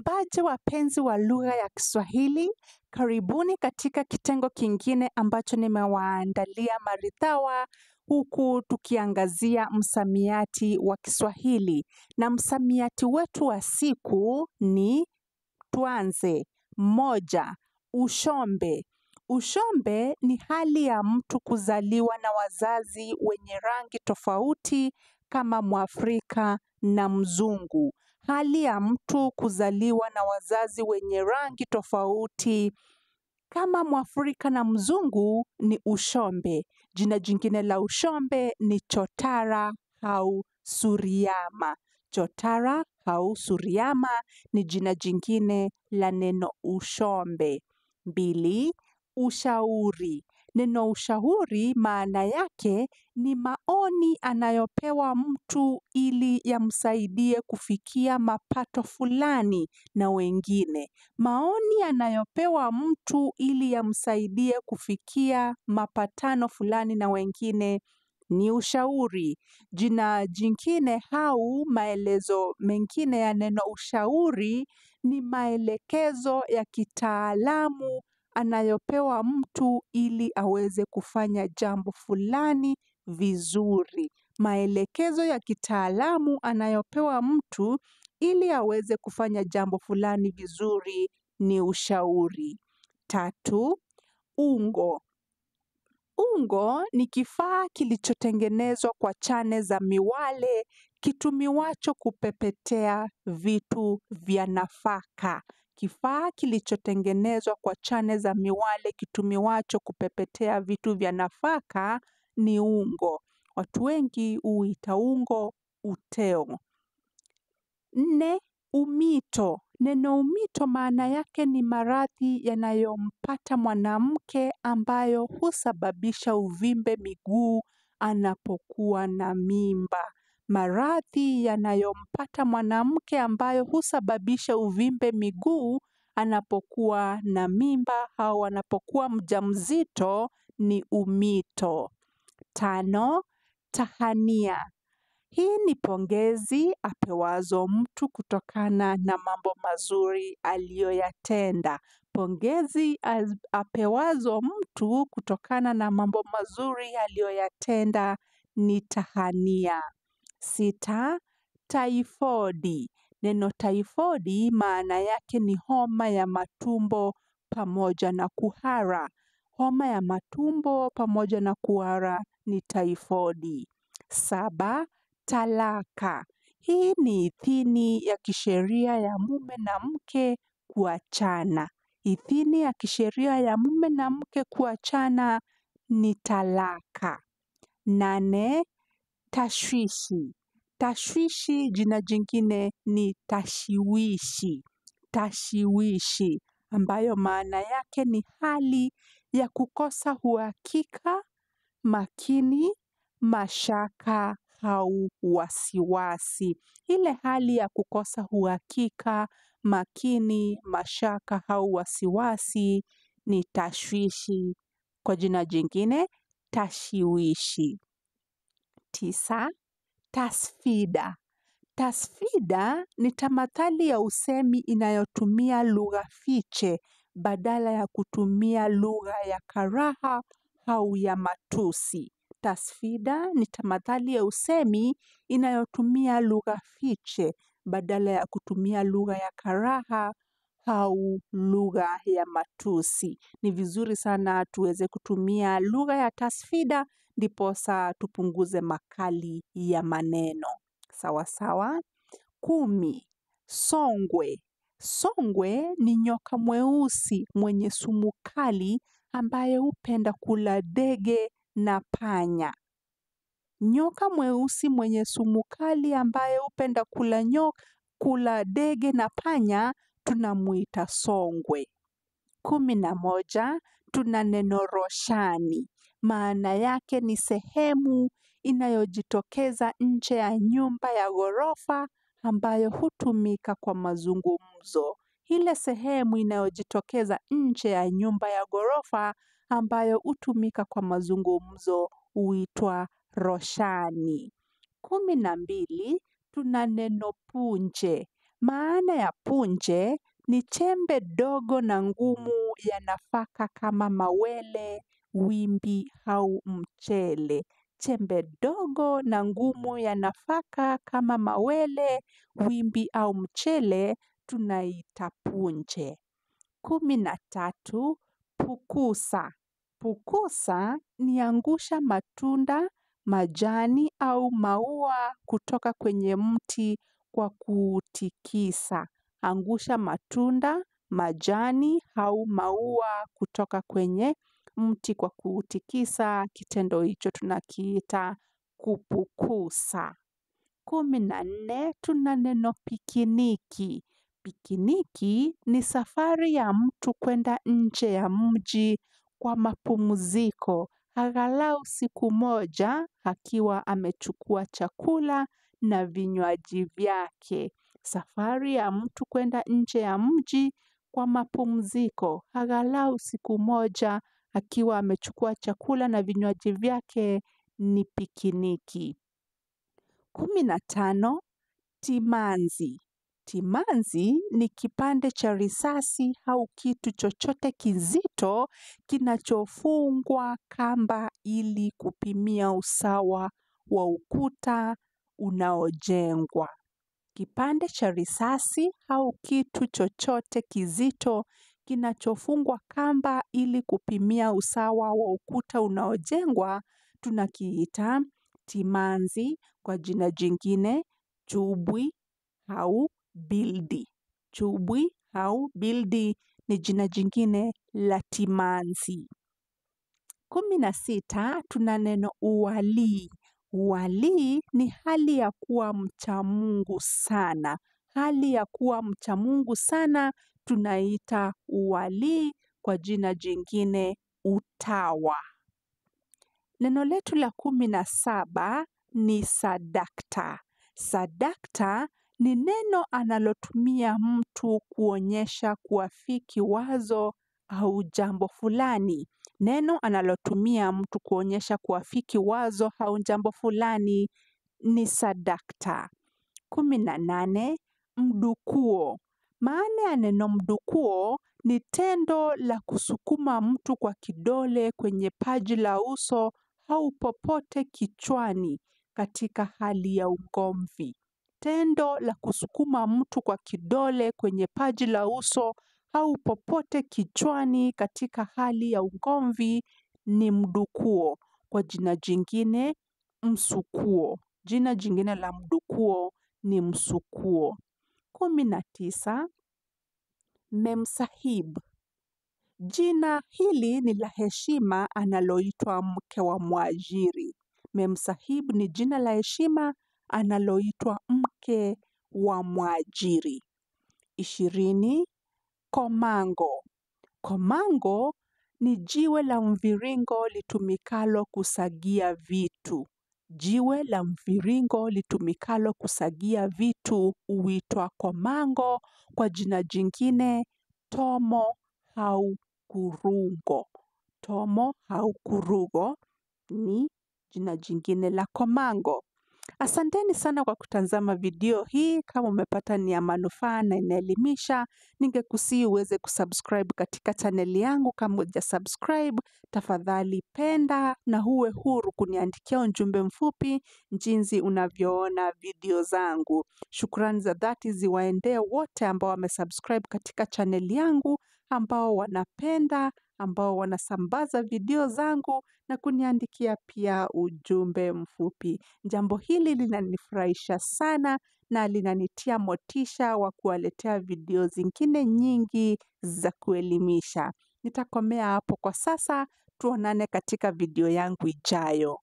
Hamjambaje wapenzi wa lugha ya Kiswahili, karibuni katika kitengo kingine ambacho nimewaandalia maridhawa, huku tukiangazia msamiati wa Kiswahili. Na msamiati wetu wa siku ni tuanze. 1. Ushombe. Ushombe ni hali ya mtu kuzaliwa na wazazi wenye rangi tofauti kama Mwafrika na Mzungu. Hali ya mtu kuzaliwa na wazazi wenye rangi tofauti kama Mwafrika na Mzungu ni ushombe. Jina jingine la ushombe ni chotara au suriama. Chotara au suriama ni jina jingine la neno ushombe. 2. Ushauri. Neno ushauri maana yake ni maoni anayopewa mtu ili yamsaidie kufikia mapato fulani na wengine. Maoni anayopewa mtu ili yamsaidie kufikia mapatano fulani na wengine ni ushauri. Jina jingine au maelezo mengine ya neno ushauri ni maelekezo ya kitaalamu anayopewa mtu ili aweze kufanya jambo fulani vizuri. Maelekezo ya kitaalamu anayopewa mtu ili aweze kufanya jambo fulani vizuri ni ushauri. 3. Ungo. Ungo ni kifaa kilichotengenezwa kwa chane za miwale kitumiwacho kupepetea vitu vya nafaka. Kifaa kilichotengenezwa kwa chane za miwale kitumiwacho kupepetea vitu vya nafaka ni ungo. Watu wengi huita ungo uteo. 4. Umito. Neno umito maana yake ni maradhi yanayompata mwanamke ambayo husababisha uvimbe miguu anapokuwa na mimba. Maradhi yanayompata mwanamke ambayo husababisha uvimbe miguu anapokuwa na mimba au anapokuwa mjamzito ni umito. 5. Tahania. Hii ni pongezi apewazo mtu kutokana na mambo mazuri aliyoyatenda. Pongezi apewazo mtu kutokana na mambo mazuri aliyoyatenda ni tahania. 6. Taifodi. Neno taifodi maana yake ni homa ya matumbo pamoja na kuhara. Homa ya matumbo pamoja na kuhara ni taifodi. 7. Talaka. Hii ni idhini ya kisheria ya mume na mke kuachana. Idhini ya kisheria ya mume na mke kuachana ni talaka. 8. Tashwishi. Tashwishi jina jingine ni tashiwishi. Tashiwishi ambayo maana yake ni hali ya kukosa uhakika, makini, mashaka au wasiwasi. Ile hali ya kukosa uhakika, makini, mashaka au wasiwasi ni tashwishi. Kwa jina jingine, tashiwishi. 9. Tasfida. Tasfida ni tamathali ya usemi inayotumia lugha fiche badala ya kutumia lugha ya karaha au ya matusi. Tasfida ni tamathali ya usemi inayotumia lugha fiche badala ya kutumia lugha ya karaha au lugha ya matusi. Ni vizuri sana tuweze kutumia lugha ya tasfida ndiposa tupunguze makali ya maneno. Sawa sawa. 10. Songwe. Songwe ni nyoka mweusi mwenye sumu kali ambaye hupenda kula dege na panya. Nyoka mweusi mwenye sumu kali ambaye hupenda kula dege na panya tunamuita songwe. 11. Tuna neno roshani. Maana yake ni sehemu inayojitokeza nje ya nyumba ya ghorofa ambayo hutumika kwa mazungumzo. Ile sehemu inayojitokeza nje ya nyumba ya ghorofa ambayo hutumika kwa mazungumzo huitwa roshani. 12. Tuna neno punje. Maana ya punje ni chembe dogo na ngumu ya nafaka kama mawele, wimbi au mchele. Chembe dogo na ngumu ya nafaka kama mawele, wimbi au mchele tunaita punje. 13. Pukusa. Pukusa ni angusha matunda, majani au maua kutoka kwenye mti kwa kutikisa. Angusha matunda, majani au maua kutoka kwenye mti kwa kutikisa. Kitendo hicho tunakiita kupukusa. 14. Tuna neno pikiniki. Pikiniki ni safari ya mtu kwenda nje ya mji kwa mapumziko. Angalau siku moja akiwa amechukua chakula na vinywaji vyake. Safari ya mtu kwenda nje ya mji kwa mapumziko. Angalau siku moja akiwa amechukua chakula na vinywaji vyake ni pikiniki. 15. Timanzi. Timanzi ni kipande cha risasi au kitu chochote kizito kinachofungwa kamba ili kupimia usawa wa ukuta unaojengwa. Kipande cha risasi au kitu chochote kizito kinachofungwa kamba ili kupimia usawa wa ukuta unaojengwa tunakiita timanzi, kwa jina jingine chubwi au bildi. Chubwi au bildi ni jina jingine la timanzi. 16. Tuna neno uwalii. Uwalii ni hali ya kuwa mcha Mungu sana. Hali ya kuwa mcha Mungu sana tunaita uwalii, kwa jina jingine utawa. Neno letu la 17 ni sadakta. Sadakta ni neno analotumia mtu kuonyesha kuafiki wazo au jambo fulani. Neno analotumia mtu kuonyesha kuafiki wazo au jambo fulani ni sadakta. 18. Mdukuo. Maana ya neno mdukuo ni tendo la kusukuma mtu kwa kidole kwenye paji la uso au popote kichwani katika hali ya ugomvi. Tendo la kusukuma mtu kwa kidole kwenye paji la uso au popote kichwani katika hali ya ugomvi ni mdukuo, kwa jina jingine msukuo. Jina jingine la mdukuo ni msukuo. 19. Memsahib. Jina hili ni la heshima analoitwa mke wa mwajiri. Memsahib ni jina la heshima analoitwa mke wa mwajiri. 20. Komango. Komango ni jiwe la mviringo litumikalo kusagia vitu. Jiwe la mviringo litumikalo kusagia vitu huitwa komango, kwa jina jingine tomo au kurugo. Tomo au kurugo ni jina jingine la komango. Asanteni sana kwa kutazama video hii. Kama umepata ni ya manufaa na inaelimisha, ningekusihi uweze kusubscribe katika chaneli yangu. Kama hujasubscribe, tafadhali penda na uwe huru kuniandikia ujumbe mfupi jinsi unavyoona video zangu. Shukrani za dhati ziwaendee wote ambao wamesubscribe katika chaneli yangu, ambao wanapenda, ambao wanasambaza video zangu na kuniandikia pia ujumbe mfupi. Jambo hili linanifurahisha sana na linanitia motisha wa kuwaletea video zingine nyingi za kuelimisha. Nitakomea hapo kwa sasa, tuonane katika video yangu ijayo.